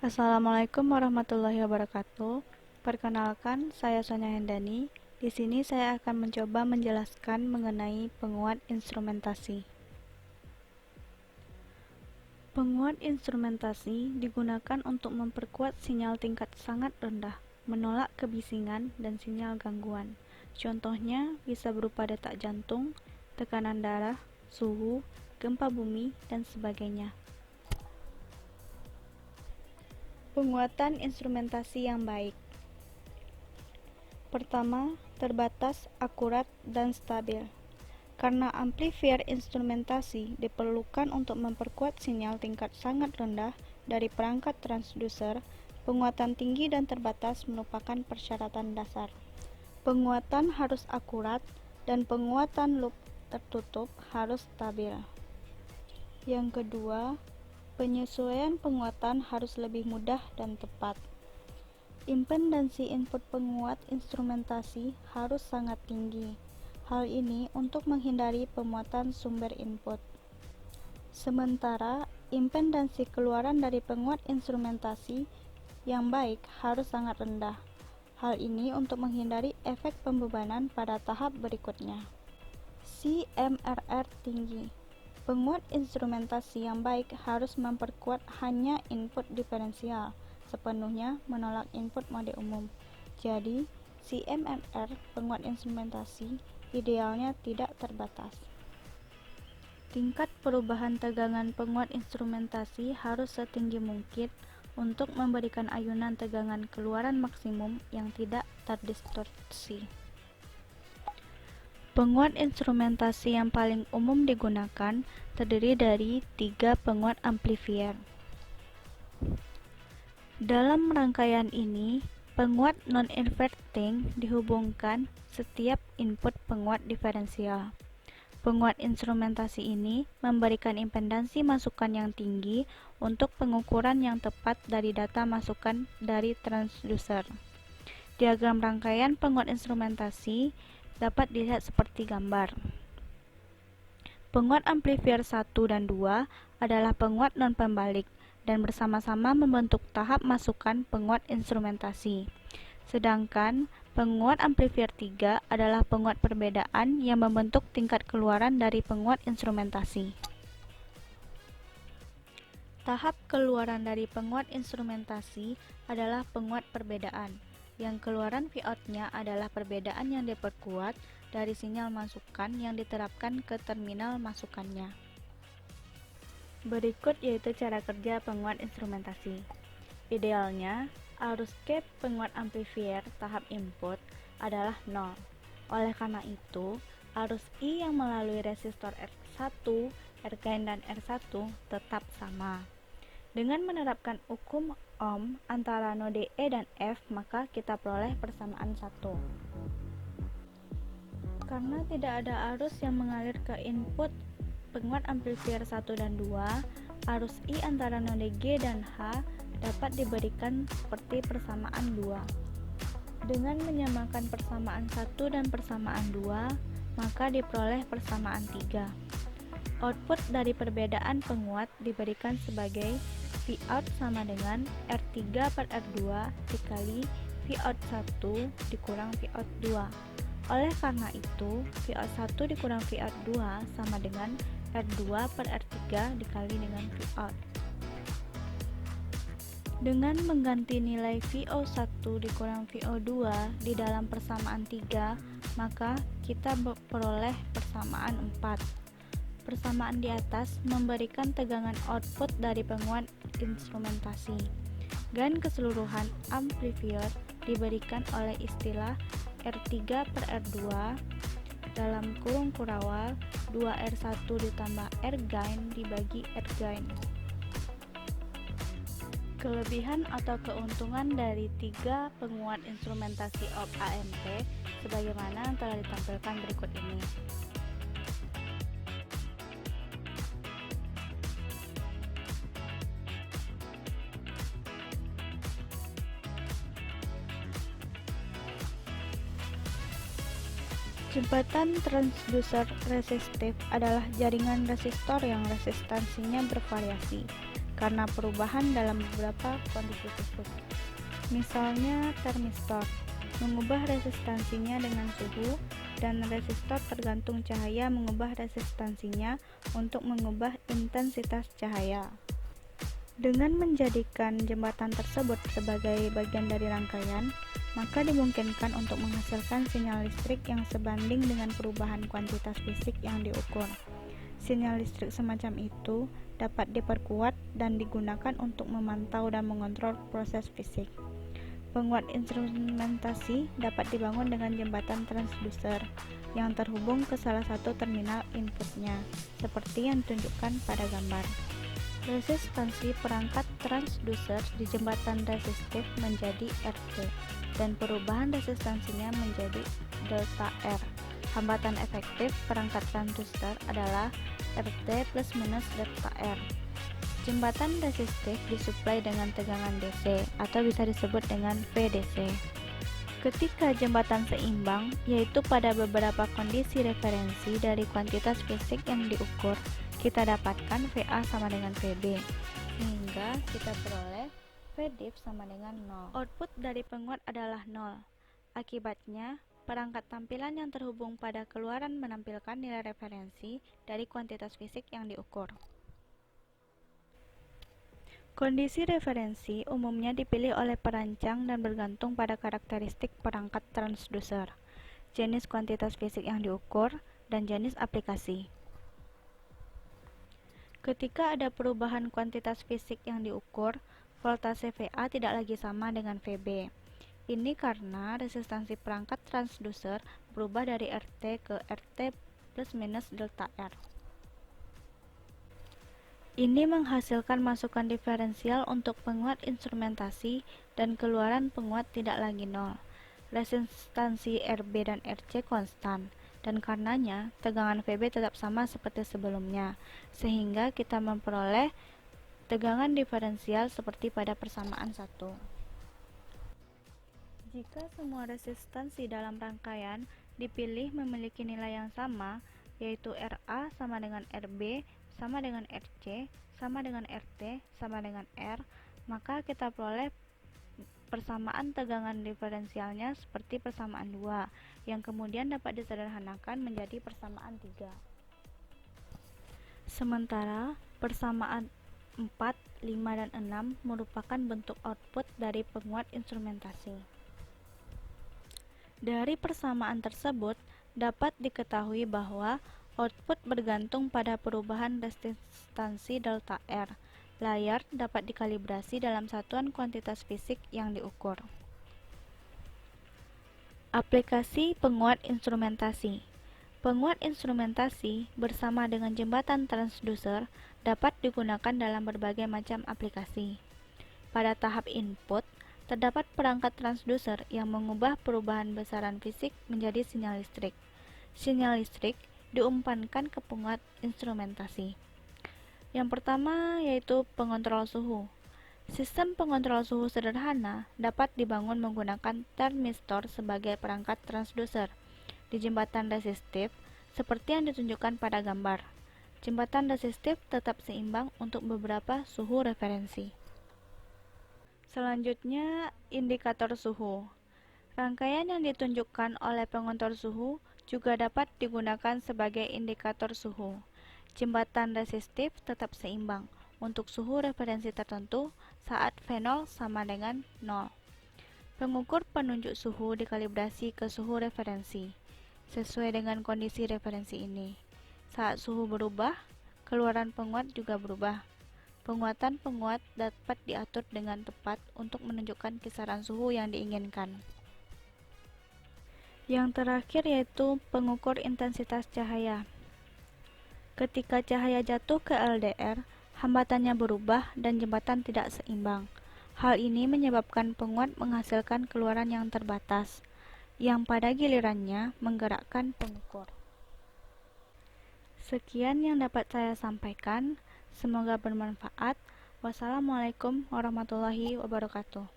Assalamualaikum warahmatullahi wabarakatuh. Perkenalkan, saya Sonya Hendani. Di sini saya akan mencoba menjelaskan mengenai penguat instrumentasi. Penguat instrumentasi digunakan untuk memperkuat sinyal tingkat sangat rendah, menolak kebisingan dan sinyal gangguan. Contohnya bisa berupa detak jantung, tekanan darah, suhu, gempa bumi, dan sebagainya. Penguatan instrumentasi yang baik. Pertama, terbatas, akurat, dan stabil. Karena amplifier instrumentasi diperlukan untuk memperkuat sinyal tingkat sangat rendah dari perangkat transducer, penguatan tinggi dan terbatas merupakan persyaratan dasar. Penguatan harus akurat dan penguatan loop tertutup harus stabil. Yang kedua, penyesuaian penguatan harus lebih mudah dan tepat. Impedansi input penguat instrumentasi harus sangat tinggi. Hal ini untuk menghindari pemuatan sumber input. Sementara, impedansi keluaran dari penguat instrumentasi yang baik harus sangat rendah. Hal ini untuk menghindari efek pembebanan pada tahap berikutnya. CMRR tinggi. Penguat instrumentasi yang baik harus memperkuat hanya input diferensial, sepenuhnya menolak input mode umum. Jadi, CMRR penguat instrumentasi idealnya tidak terbatas. Tingkat perubahan tegangan penguat instrumentasi harus setinggi mungkin untuk memberikan ayunan tegangan keluaran maksimum yang tidak terdistorsi. Penguat instrumentasi yang paling umum digunakan terdiri dari 3 penguat amplifier. Dalam rangkaian ini, penguat non-inverting dihubungkan setiap input penguat diferensial. Penguat instrumentasi ini memberikan impedansi masukan yang tinggi untuk pengukuran yang tepat dari data masukan dari transducer. Diagram rangkaian penguat instrumentasi dapat dilihat seperti gambar. Penguat amplifier 1 dan 2 adalah penguat non-pembalik dan bersama-sama membentuk tahap masukan penguat instrumentasi. Sedangkan penguat amplifier 3 adalah penguat perbedaan yang membentuk tingkat keluaran dari penguat instrumentasi. Tahap keluaran dari penguat instrumentasi adalah penguat perbedaan, yang keluaran Vout-nya adalah perbedaan yang diperkuat dari sinyal masukan yang diterapkan ke terminal masukannya. Berikut yaitu cara kerja penguat instrumentasi. Idealnya, arus gap penguat amplifier tahap input adalah 0. Oleh karena itu, arus I yang melalui resistor R1, R-gain dan R1 tetap sama. Dengan menerapkan hukum Ohm antara node E dan F, maka kita peroleh persamaan 1. Karena tidak ada arus yang mengalir ke input penguat amplifier 1 dan 2, arus I antara node G dan H dapat diberikan seperti persamaan 2. Dengan menyamakan persamaan 1 dan persamaan 2, maka diperoleh persamaan 3. Output dari perbedaan penguat diberikan sebagai Vout sama dengan R3 per R2 dikali Vout 1 dikurang Vout 2. Oleh karena itu, Vout 1 dikurang Vout 2 sama dengan R2 per R3 dikali dengan Vout. Dengan mengganti nilai VO1 dikurang VO2 di dalam persamaan 3, maka kita peroleh persamaan 4. Persamaan di atas memberikan tegangan output dari penguat instrumentasi. Gain keseluruhan amplifier diberikan oleh istilah R3 per R2 dalam kurung kurawal 2R1 ditambah R-gain dibagi R-gain. Kelebihan atau keuntungan dari 3 penguat instrumentasi op AMP sebagaimana telah ditampilkan berikut ini. Jembatan transducer resistif adalah jaringan resistor yang resistansinya bervariasi. karena perubahan dalam beberapa kondisi khusus. Misalnya termistor, mengubah resistansinya dengan suhu, dan resistor tergantung cahaya mengubah resistansinya untuk mengubah intensitas cahaya. Dengan menjadikan jembatan tersebut sebagai bagian dari rangkaian, maka dimungkinkan untuk menghasilkan sinyal listrik yang sebanding dengan perubahan kuantitas fisik yang diukur. Sinyal listrik semacam itu dapat diperkuat dan digunakan untuk memantau dan mengontrol proses fisik. Penguat instrumentasi dapat dibangun dengan jembatan transducer yang terhubung ke salah satu terminal inputnya, seperti yang ditunjukkan pada gambar. Resistansi perangkat transducer di jembatan resistif menjadi RT, dan perubahan resistansinya menjadi delta R. Hambatan efektif perangkat transducer adalah RT plus minus delta R. Jembatan resistif disuplai dengan tegangan DC, atau bisa disebut dengan VDC. Ketika jembatan seimbang, yaitu pada beberapa kondisi referensi dari kuantitas fisik yang diukur, kita dapatkan VA sama dengan VB, sehingga kita peroleh VDIF sama dengan 0. Output dari penguat adalah 0. Akibatnya, perangkat tampilan yang terhubung pada keluaran menampilkan nilai referensi dari kuantitas fisik yang diukur. Kondisi referensi umumnya dipilih oleh perancang dan bergantung pada karakteristik perangkat transducer, jenis kuantitas fisik yang diukur, dan jenis aplikasi. Ketika ada perubahan kuantitas fisik yang diukur, voltase VA tidak lagi sama dengan VB. Ini karena resistansi perangkat transducer berubah dari RT ke RT plus minus delta R. Ini menghasilkan masukan diferensial untuk penguat instrumentasi dan keluaran penguat tidak lagi 0. Resistansi RB dan RC konstan, dan karenanya tegangan VB tetap sama seperti sebelumnya, sehingga kita memperoleh tegangan diferensial seperti pada persamaan 1. Jika semua resistansi dalam rangkaian dipilih memiliki nilai yang sama, yaitu RA sama dengan RB sama dengan RC sama dengan RT sama dengan R, maka kita peroleh persamaan tegangan diferensialnya seperti persamaan 2, yang kemudian dapat disederhanakan menjadi persamaan 3. Sementara persamaan 4, 5, dan 6 merupakan bentuk output dari penguat instrumentasi. Dari persamaan tersebut, dapat diketahui bahwa output bergantung pada perubahan resistansi delta R. Layar dapat dikalibrasi dalam satuan kuantitas fisik yang diukur. Aplikasi penguat instrumentasi. Penguat instrumentasi bersama dengan jembatan transducer dapat digunakan dalam berbagai macam aplikasi. Pada tahap input, terdapat perangkat transducer yang mengubah perubahan besaran fisik menjadi sinyal listrik. Sinyal listrik diumpankan ke penguat instrumentasi. Yang pertama yaitu pengontrol suhu. Sistem pengontrol suhu sederhana dapat dibangun menggunakan termistor sebagai perangkat transducer di jembatan resistif seperti yang ditunjukkan pada gambar. Jembatan resistif tetap seimbang untuk beberapa suhu referensi. Selanjutnya, indikator suhu. Rangkaian yang ditunjukkan oleh pengontrol suhu juga dapat digunakan sebagai indikator suhu. Jembatan resistif tetap seimbang untuk suhu referensi tertentu saat V0 sama dengan 0. Pengukur penunjuk suhu dikalibrasi ke suhu referensi sesuai dengan kondisi referensi ini. Saat suhu berubah, keluaran penguat juga berubah. Penguatan penguat dapat diatur dengan tepat untuk menunjukkan kisaran suhu yang diinginkan. Yang terakhir yaitu pengukur intensitas cahaya. Ketika cahaya jatuh ke LDR, hambatannya berubah dan jembatan tidak seimbang. Hal ini menyebabkan penguat menghasilkan keluaran yang terbatas, yang pada gilirannya menggerakkan pengukur. Sekian yang dapat saya sampaikan, semoga bermanfaat. Wassalamualaikum warahmatullahi wabarakatuh.